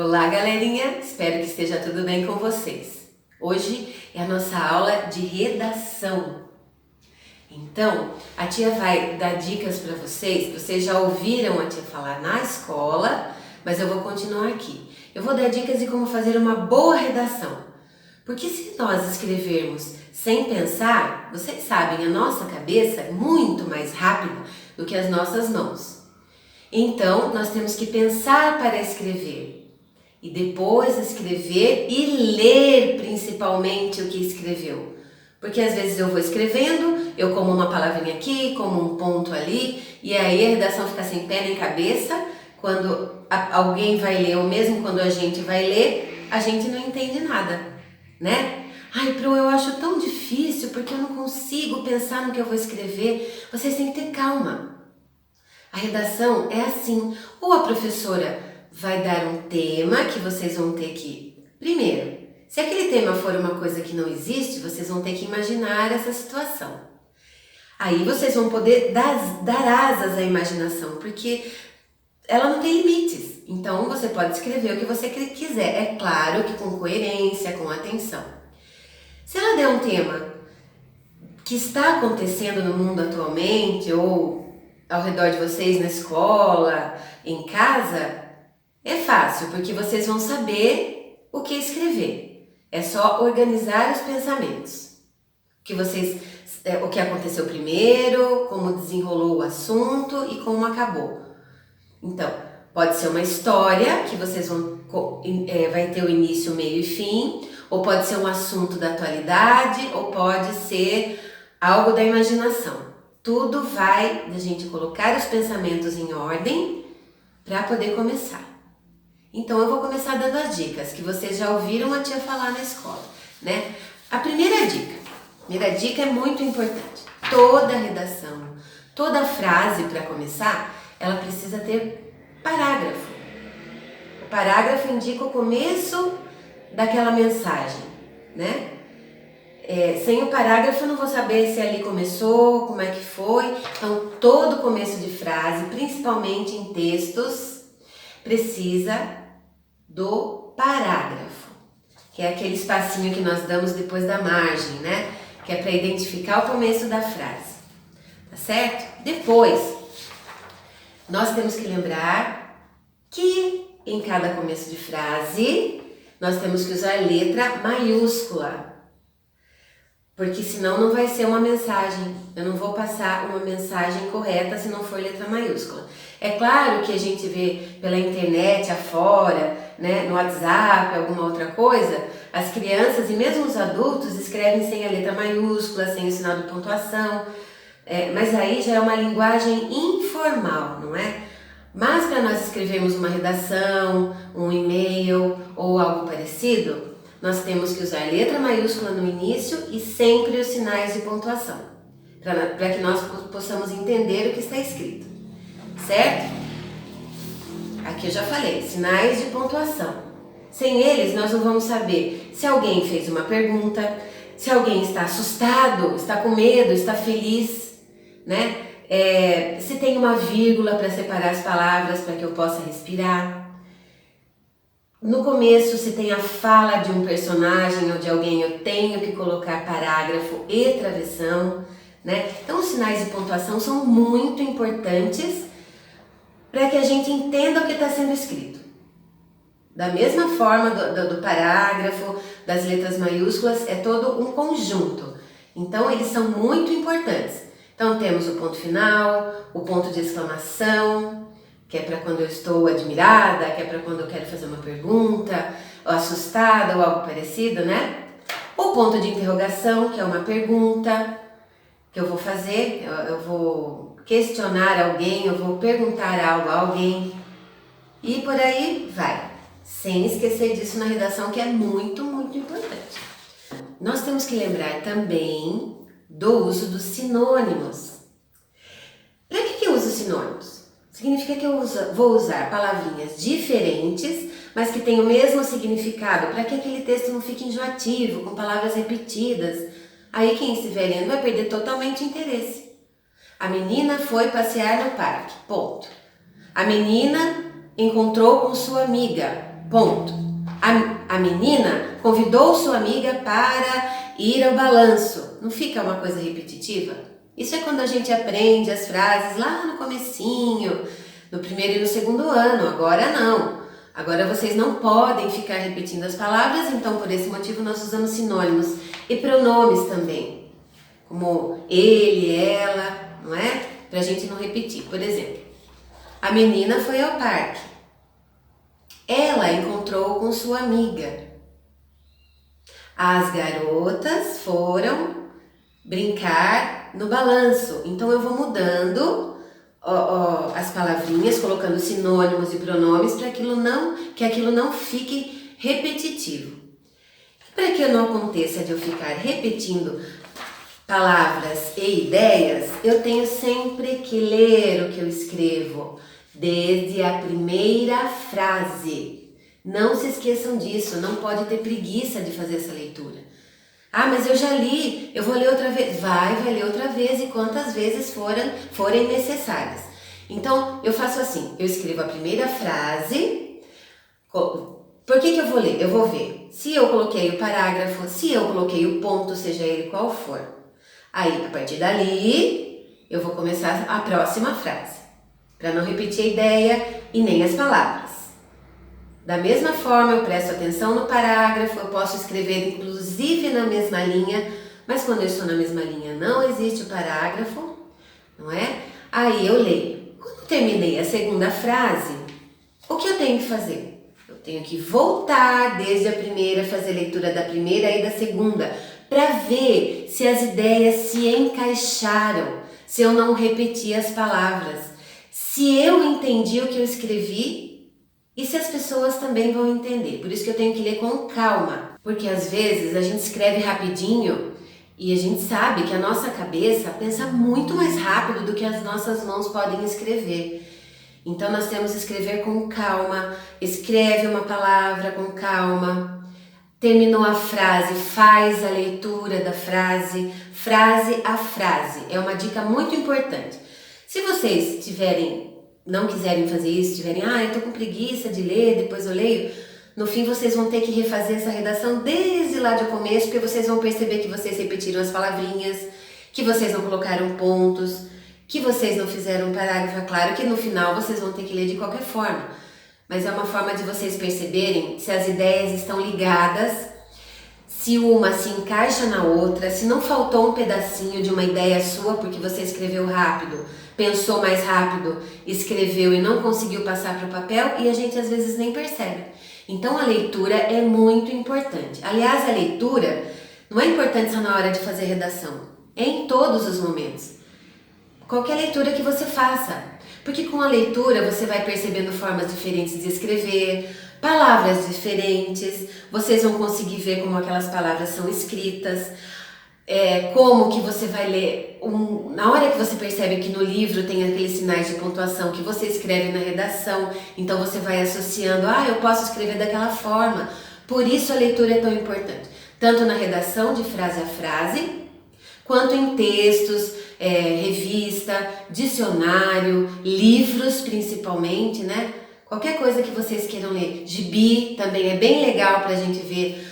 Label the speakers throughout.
Speaker 1: Olá, galerinha! Espero que esteja tudo bem com vocês. Hoje é a nossa aula de redação. Então, a tia vai dar dicas para vocês. Vocês já ouviram a tia falar na escola, mas eu vou continuar aqui. Eu vou dar dicas de como fazer uma boa redação. Porque se nós escrevermos sem pensar, vocês sabem, a nossa cabeça é muito mais rápida do que as nossas mãos. Então, nós temos que pensar para escrever. E depois escrever e ler principalmente o que escreveu. Porque às vezes eu vou escrevendo, eu como uma palavrinha aqui, como um ponto ali, e aí a redação fica sem pé nem cabeça. Quando alguém vai ler, ou mesmo quando a gente vai ler, a gente não entende nada, né? Ai, Pro, eu acho tão difícil porque eu não consigo pensar no que eu vou escrever. Vocês têm que ter calma. A redação é assim, ou a professora vai dar um tema que vocês vão ter que... Primeiro, se aquele tema for uma coisa que não existe, vocês vão ter que imaginar essa situação. Aí vocês vão poder dar asas à imaginação, porque ela não tem limites. Então você pode escrever o que você quiser, é claro que com coerência, com atenção. Se ela der um tema que está acontecendo no mundo atualmente, ou ao redor de vocês na escola, em casa... É fácil, porque vocês vão saber o que escrever. É só organizar os pensamentos. O que aconteceu primeiro, como desenrolou o assunto e como acabou. Então, pode ser uma história que vocês vai ter o início, meio e fim, ou pode ser um assunto da atualidade, ou pode ser algo da imaginação. Tudo vai da gente colocar os pensamentos em ordem para poder começar. Então eu vou começar dando as dicas que vocês já ouviram a tia falar na escola, né? A primeira dica é muito importante. Toda redação, toda frase para começar, ela precisa ter parágrafo. O parágrafo indica o começo daquela mensagem, né? Sem o parágrafo eu não vou saber se ali começou, como é que foi. Então todo começo de frase, principalmente em textos, precisa do parágrafo, que é aquele espacinho que nós damos depois da margem, né? Que é para identificar o começo da frase, tá certo? Depois, nós temos que lembrar que em cada começo de frase, nós temos que usar letra maiúscula, porque senão não vai ser uma mensagem. Eu não vou passar uma mensagem correta se não for letra maiúscula. É claro que a gente vê pela internet afora, né, no WhatsApp, alguma outra coisa, as crianças e mesmo os adultos escrevem sem a letra maiúscula, sem o sinal de pontuação, mas aí já é uma linguagem informal, não é? Mas para nós escrevermos uma redação, um e-mail ou algo parecido, nós temos que usar letra maiúscula no início e sempre os sinais de pontuação, para que nós possamos entender o que está escrito, certo? Aqui eu já falei, sinais de pontuação. Sem eles, nós não vamos saber se alguém fez uma pergunta, se alguém está assustado, está com medo, está feliz, né? Se tem uma vírgula para separar as palavras para que eu possa respirar. No começo, se tem a fala de um personagem ou de alguém, eu tenho que colocar parágrafo e travessão, né? Então, os sinais de pontuação são muito importantes para que a gente entenda o que está sendo escrito. Da mesma forma do parágrafo, das letras maiúsculas, é todo um conjunto. Então, eles são muito importantes. Então, temos o ponto final, o ponto de exclamação, que é para quando eu estou admirada, que é para quando eu quero fazer uma pergunta, ou assustada, ou algo parecido, né? O ponto de interrogação, que é uma pergunta que eu vou fazer, eu vou questionar alguém, eu vou perguntar algo a alguém, e por aí vai. Sem esquecer disso na redação, que é muito, muito importante. Nós temos que lembrar também do uso dos sinônimos. Para que eu uso sinônimos? Significa que eu vou usar palavrinhas diferentes, mas que têm o mesmo significado, para que aquele texto não fique enjoativo, com palavras repetidas. Aí quem estiver lendo vai perder totalmente o interesse. A menina foi passear no parque, ponto. A menina encontrou com sua amiga, ponto. A menina convidou sua amiga para ir ao balanço. Não fica uma coisa repetitiva? Isso é quando a gente aprende as frases lá no comecinho, no primeiro e no segundo ano. Agora não. Agora vocês não podem ficar repetindo as palavras, então por esse motivo nós usamos sinônimos e pronomes também, como ele, ela, não é? Pra gente não repetir. Por exemplo, a menina foi ao parque. Ela encontrou com sua amiga. As garotas foram brincar no balanço. Então eu vou mudando as palavrinhas, colocando sinônimos e pronomes para que aquilo não fique repetitivo. Para que não aconteça de eu ficar repetindo palavras e ideias, eu tenho sempre que ler o que eu escrevo, desde a primeira frase. Não se esqueçam disso, não pode ter preguiça de fazer essa leitura. Ah, mas eu já li, eu vou ler outra vez. Vai ler outra vez e quantas vezes forem necessárias. Então, eu faço assim, eu escrevo a primeira frase. Por que eu vou ler? Eu vou ver se eu coloquei o parágrafo, se eu coloquei o ponto, seja ele qual for. Aí, a partir dali, eu vou começar a próxima frase, para não repetir a ideia e nem as palavras. Da mesma forma, eu presto atenção no parágrafo, eu posso escrever inclusive na mesma linha, mas quando eu estou na mesma linha não existe o parágrafo, não é? Aí eu leio. Quando terminei a segunda frase, o que eu tenho que fazer? Eu tenho que voltar desde a primeira, fazer leitura da primeira e da segunda, para ver se as ideias se encaixaram, se eu não repeti as palavras, se eu entendi o que eu escrevi e se as pessoas também vão entender. Por isso que eu tenho que ler com calma, porque às vezes a gente escreve rapidinho e a gente sabe que a nossa cabeça pensa muito mais rápido do que as nossas mãos podem escrever. Então nós temos que escrever com calma, escreve uma palavra com calma, terminou a frase, faz a leitura da frase, frase a frase. É uma dica muito importante. Se vocês não quiserem fazer isso, eu tô com preguiça de ler, depois eu leio, no fim vocês vão ter que refazer essa redação desde lá do começo, porque vocês vão perceber que vocês repetiram as palavrinhas, que vocês não colocaram pontos, que vocês não fizeram um parágrafo. Claro que no final vocês vão ter que ler de qualquer forma, mas é uma forma de vocês perceberem se as ideias estão ligadas, se uma se encaixa na outra, se não faltou um pedacinho de uma ideia sua porque você escreveu rápido, pensou mais rápido, escreveu e não conseguiu passar para o papel e a gente às vezes nem percebe. Então a leitura é muito importante. Aliás, a leitura não é importante só na hora de fazer redação, é em todos os momentos. Qualquer leitura que você faça, porque com a leitura você vai percebendo formas diferentes de escrever, palavras diferentes, vocês vão conseguir ver como aquelas palavras são escritas, como que você vai ler, na hora que você percebe que no livro tem aqueles sinais de pontuação que você escreve na redação, então você vai associando, eu posso escrever daquela forma. Por isso a leitura é tão importante, tanto na redação de frase a frase, quanto em textos, revista, dicionário, livros principalmente, né? Qualquer coisa que vocês queiram ler. Gibi também é bem legal para a gente ver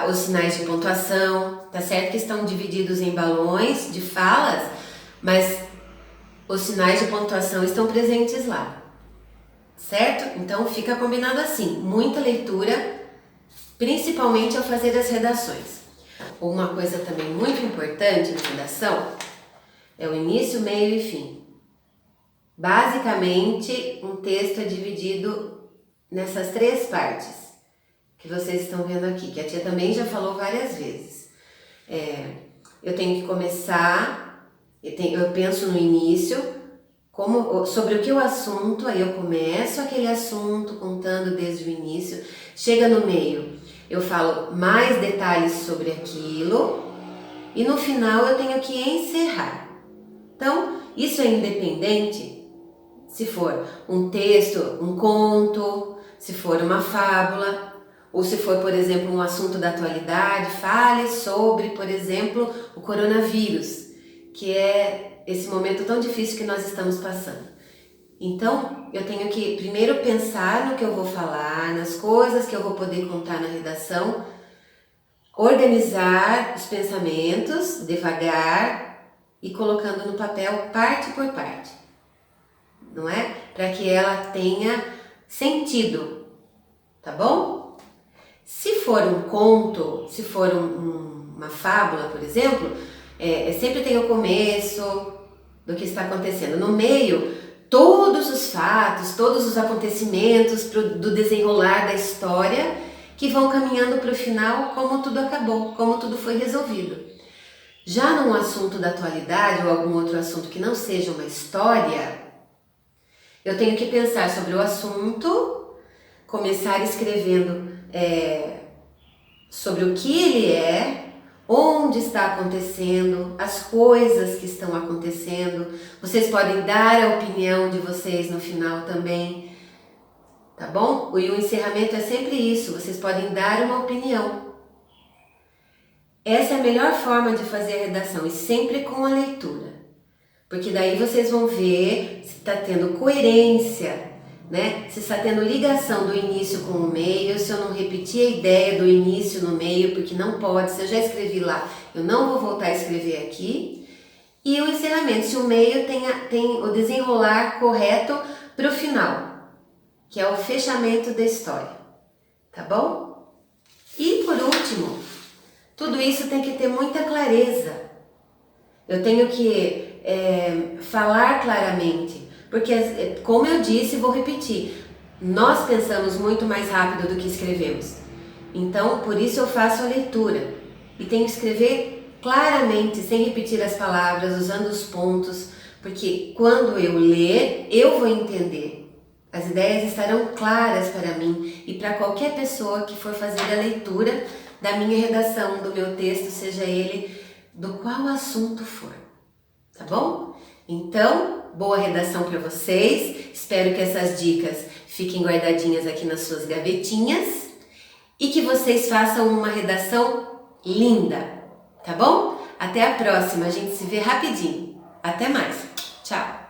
Speaker 1: os sinais de pontuação, tá certo que estão divididos em balões de falas, mas os sinais de pontuação estão presentes lá, certo? Então fica combinado assim, muita leitura, principalmente ao fazer as redações. Uma coisa também muito importante na redação é o início, meio e fim. Basicamente, um texto é dividido nessas três partes que vocês estão vendo aqui, que a tia também já falou várias vezes. Eu tenho que começar, eu penso no início, sobre o que o assunto, aí eu começo aquele assunto contando desde o início, chega no meio, eu falo mais detalhes sobre aquilo e no final eu tenho que encerrar. Então, isso é independente se for um texto, um conto, se for uma fábula, ou se for, por exemplo, um assunto da atualidade, fale sobre, por exemplo, o coronavírus, que é esse momento tão difícil que nós estamos passando. Então, eu tenho que primeiro pensar no que eu vou falar, nas coisas que eu vou poder contar na redação, organizar os pensamentos devagar e colocando no papel parte por parte, não é? Para que ela tenha sentido, tá bom? Se for um conto, se for uma fábula, por exemplo, sempre tem o começo do que está acontecendo. No meio, todos os fatos, todos os acontecimentos do desenrolar da história que vão caminhando para o final, como tudo acabou, como tudo foi resolvido. Já num assunto da atualidade ou algum outro assunto que não seja uma história, eu tenho que pensar sobre o assunto, começar escrevendo sobre o que ele é, onde está acontecendo, as coisas que estão acontecendo. Vocês podem dar a opinião de vocês no final também, tá bom? E o encerramento é sempre isso, vocês podem dar uma opinião. Essa é a melhor forma de fazer a redação e sempre com a leitura, porque daí vocês vão ver se está tendo coerência, né? Se está tendo ligação do início com o meio, se eu não repetir a ideia do início no meio, porque não pode, se eu já escrevi lá, eu não vou voltar a escrever aqui. E o encerramento, se o meio tem o desenrolar correto para o final, que é o fechamento da história, tá bom? E por último, tudo isso tem que ter muita clareza. Eu tenho que falar claramente. Porque, como eu disse, vou repetir, nós pensamos muito mais rápido do que escrevemos. Então, por isso eu faço a leitura. E tenho que escrever claramente, sem repetir as palavras, usando os pontos, porque quando eu ler, eu vou entender. As ideias estarão claras para mim e para qualquer pessoa que for fazer a leitura da minha redação, do meu texto, seja ele do qual assunto for. Tá bom? Então, boa redação para vocês. Espero que essas dicas fiquem guardadinhas aqui nas suas gavetinhas e que vocês façam uma redação linda, tá bom? Até a próxima, a gente se vê rapidinho. Até mais. Tchau!